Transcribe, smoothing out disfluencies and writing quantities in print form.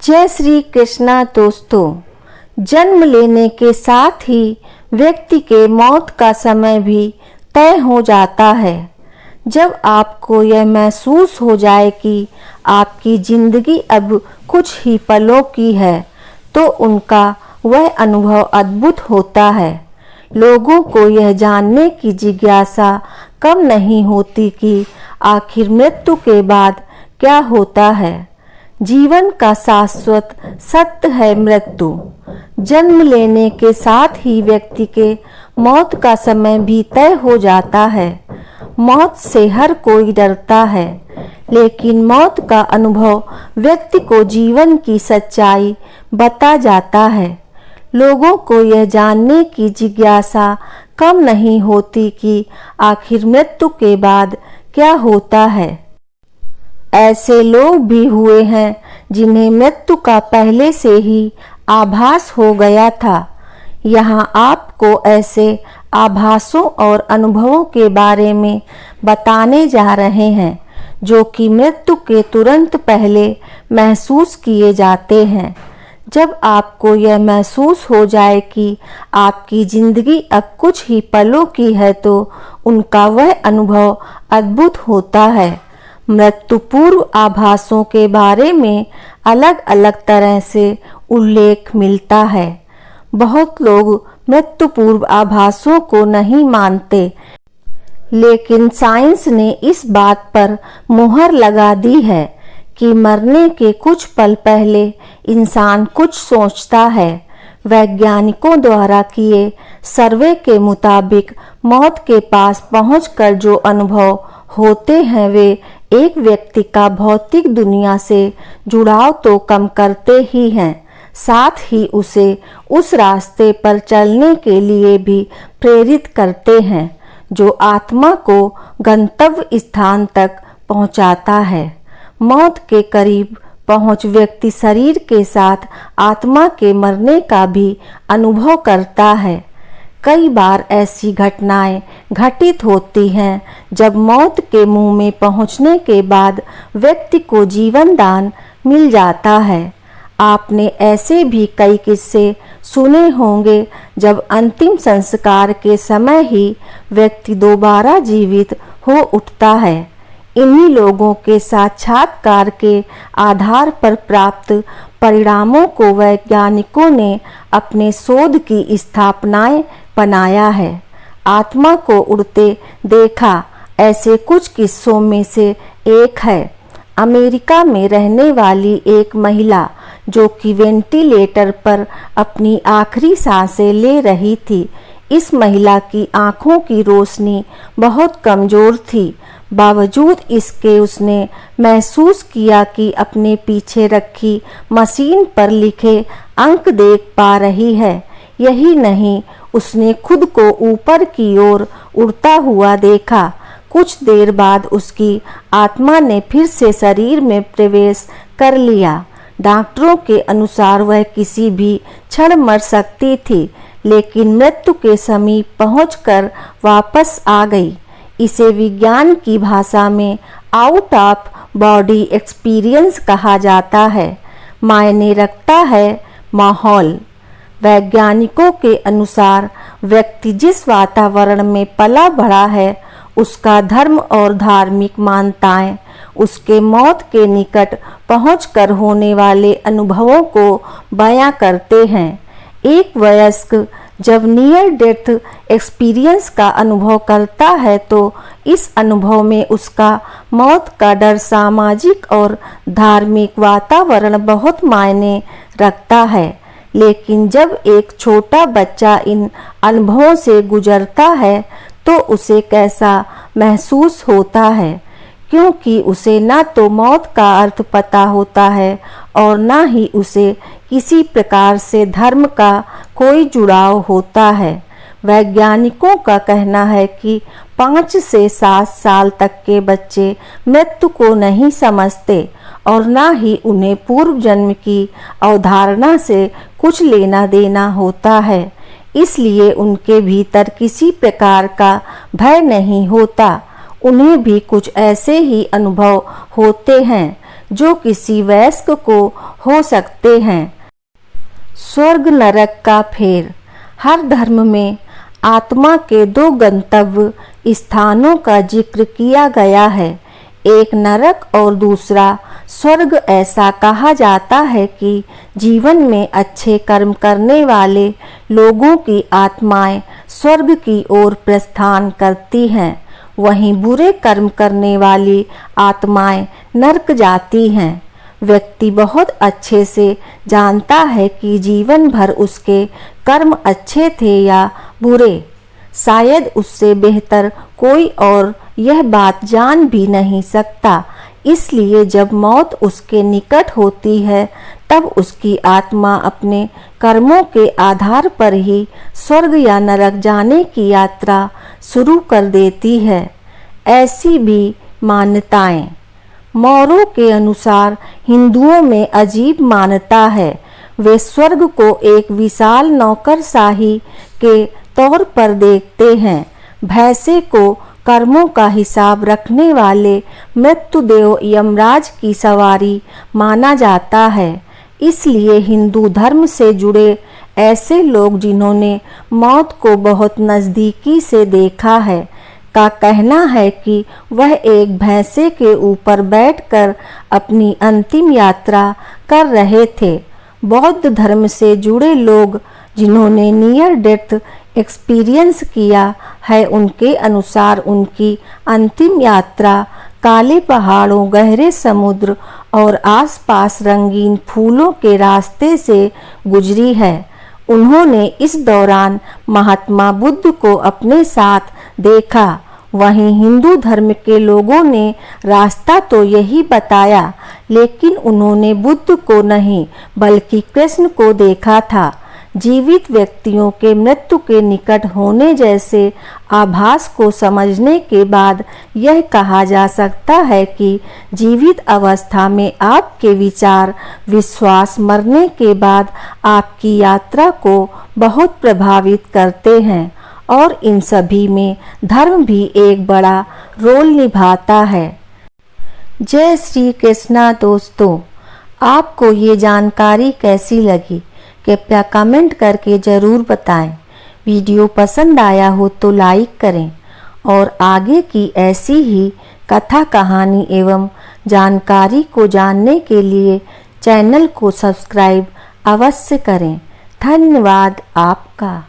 जय श्री कृष्णा दोस्तों। जन्म लेने के साथ ही व्यक्ति के मौत का समय भी तय हो जाता है। जब आपको यह महसूस हो जाए कि आपकी जिंदगी अब कुछ ही पलों की है, तो उनका वह अनुभव अद्भुत होता है। लोगों को यह जानने की जिज्ञासा कम नहीं होती कि आखिर मृत्यु के बाद क्या होता है। जीवन का शाश्वत सत्य है मृत्यु। जन्म लेने के साथ ही व्यक्ति के मौत का समय भी तय हो जाता है। मौत से हर कोई डरता है, लेकिन मौत का अनुभव व्यक्ति को जीवन की सच्चाई बता जाता है। लोगों को यह जानने की जिज्ञासा कम नहीं होती कि आखिर मृत्यु के बाद क्या होता है। ऐसे लोग भी हुए हैं जिन्हें मृत्यु का पहले से ही आभास हो गया था। यहाँ आपको ऐसे आभासों और अनुभवों के बारे में बताने जा रहे हैं जो कि मृत्यु के तुरंत पहले महसूस किए जाते हैं। जब आपको यह महसूस हो जाए कि आपकी जिंदगी अब कुछ ही पलों की है, तो उनका वह अनुभव अद्भुत होता है। मृत्यु पूर्व आभासों के बारे में अलग अलग तरह से उल्लेख मिलता है। बहुत लोग मृत्यु पूर्व आभासों को नहीं मानते, लेकिन साइंस ने इस बात पर मुहर लगा दी है कि मरने के कुछ पल पहले इंसान कुछ सोचता है। वैज्ञानिकों द्वारा किए सर्वे के मुताबिक मौत के पास पहुंचकर जो अनुभव होते हैं, वे एक व्यक्ति का भौतिक दुनिया से जुड़ाव तो कम करते ही हैं, साथ ही उसे उस रास्ते पर चलने के लिए भी प्रेरित करते हैं जो आत्मा को गंतव्य स्थान तक पहुंचाता है। मौत के करीब पहुंच व्यक्ति शरीर के साथ आत्मा के मरने का भी अनुभव करता है। कई बार ऐसी घटनाएं घटित होती हैं जब मौत के मुंह में पहुंचने के बाद व्यक्ति को जीवन दान मिल जाता है। आपने ऐसे भी कई किस्से सुने होंगे जब अंतिम संस्कार के समय ही व्यक्ति दोबारा जीवित हो उठता है। इन्हीं लोगों के साक्षात्कार के आधार पर प्राप्त परिणामों को वैज्ञानिकों ने अपने शोध की स्थापनाएं बनाया है। आत्मा को उड़ते देखा ऐसे कुछ किस्सों में से एक है अमेरिका में रहने वाली एक महिला जो कि वेंटिलेटर पर अपनी आखिरी सांसें ले रही थी। इस महिला की आंखों की रोशनी बहुत कमजोर थी। बावजूद इसके उसने महसूस किया कि अपने पीछे रखी मशीन पर लिखे अंक देख पा रही है। यही नहीं, उसने खुद को ऊपर की ओर उड़ता हुआ देखा। कुछ देर बाद उसकी आत्मा ने फिर से शरीर में प्रवेश कर लिया। डॉक्टरों के अनुसार वह किसी भी क्षण मर सकती थी, लेकिन मृत्यु के समीप पहुंचकर वापस आ गई। इसे विज्ञान की भाषा में आउट ऑफ बॉडी एक्सपीरियंस कहा जाता है। मायने रखता है माहौल। वैज्ञानिकों के अनुसार व्यक्ति जिस वातावरण में पला बढ़ा है, उसका धर्म और धार्मिक मान्यताएं उसके मौत के निकट पहुंचकर होने वाले अनुभवों को बयां करते हैं। एक वयस्क जब नियर डेथ एक्सपीरियंस का अनुभव करता है, तो इस अनुभव में उसका मौत का डर सामाजिक और धार्मिक वातावरण बहुत मायने रखता है। लेकिन जब एक छोटा बच्चा इन अनुभवों से गुजरता है, तो उसे कैसा महसूस होता है, क्योंकि उसे ना तो मौत का अर्थ पता होता है और ना ही उसे किसी प्रकार से धर्म का कोई जुड़ाव होता है। वैज्ञानिकों का कहना है कि 5 से 7 साल तक के बच्चे मृत्यु को नहीं समझते और ना ही उन्हें पूर्व जन्म की अवधारणा से कुछ लेना देना होता है। इसलिए उनके भीतर किसी प्रकार का भय नहीं होता। उन्हें भी कुछ ऐसे ही अनुभव होते हैं। जो किसी वयस्क को हो सकते हैं। स्वर्ग नरक का फेर। हर धर्म में आत्मा के दो गंतव्य स्थानों का जिक्र किया गया है, एक नरक और दूसरा स्वर्ग। ऐसा कहा जाता है कि जीवन में अच्छे कर्म करने वाले लोगों की आत्माएं स्वर्ग की ओर प्रस्थान करती हैं, वहीं बुरे कर्म करने वाली आत्माएं नरक जाती हैं। व्यक्ति बहुत अच्छे से जानता है कि जीवन भर उसके कर्म अच्छे थे या बुरे। शायद उससे बेहतर कोई और यह बात जान भी नहीं सकता। इसलिए जब मौत उसके निकट होती है तब उसकी आत्मा अपने कर्मों के आधार पर ही स्वर्ग या नरक जाने की यात्रा शुरू कर देती है। ऐसी भी मान्यताएं। मौरों के अनुसार हिंदुओं में अजीब मान्यता है। वे स्वर्ग को एक विशाल नौकरशाही के तौर पर देखते हैं। भैंसे को कर्मों का हिसाब रखने वाले मृत्युदेव यमराज की सवारी माना जाता है। इसलिए हिंदू धर्म से जुड़े ऐसे लोग जिन्होंने मौत को बहुत नज़दीकी से देखा है का कहना है कि वह एक भैंसे के ऊपर बैठकर अपनी अंतिम यात्रा कर रहे थे। बौद्ध धर्म से जुड़े लोग जिन्होंने नियर डेथ एक्सपीरियंस किया है, उनके अनुसार उनकी अंतिम यात्रा काले पहाड़ों, गहरे समुद्र और आसपास रंगीन फूलों के रास्ते से गुजरी है। उन्होंने इस दौरान महात्मा बुद्ध को अपने साथ देखा। वहीं हिंदू धर्म के लोगों ने रास्ता तो यही बताया, लेकिन उन्होंने बुद्ध को नहीं बल्कि कृष्ण को देखा था। जीवित व्यक्तियों के मृत्यु के निकट होने जैसे आभास को समझने के बाद यह कहा जा सकता है कि जीवित अवस्था में आपके विचार, विश्वास मरने के बाद आपकी यात्रा को बहुत प्रभावित करते हैं और इन सभी में धर्म भी एक बड़ा रोल निभाता है। जय श्री कृष्णा। दोस्तों, आपको ये जानकारी कैसी लगी कृपया कमेंट करके ज़रूर बताएं। वीडियो पसंद आया हो तो लाइक करें और आगे की ऐसी ही कथा, कहानी एवं जानकारी को जानने के लिए चैनल को सब्सक्राइब अवश्य करें। धन्यवाद आपका।